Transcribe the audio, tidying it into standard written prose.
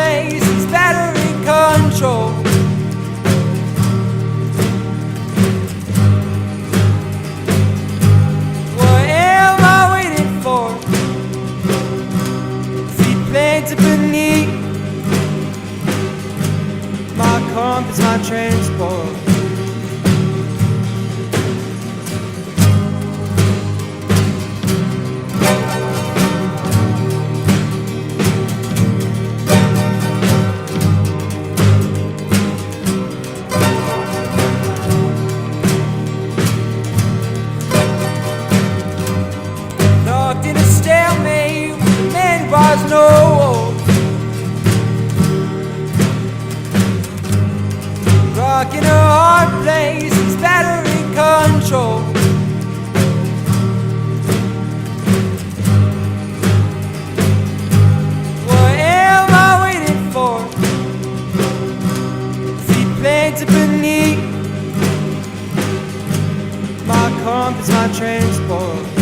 place, he's battery control. What am I waiting for? Seaplanes are beneath my compass, my transport. Locked in a stalemate with the man who was no hope. Rock in a hard place, it's battery control. What am I waiting for? Seaplanes are beneath my compass, my transport.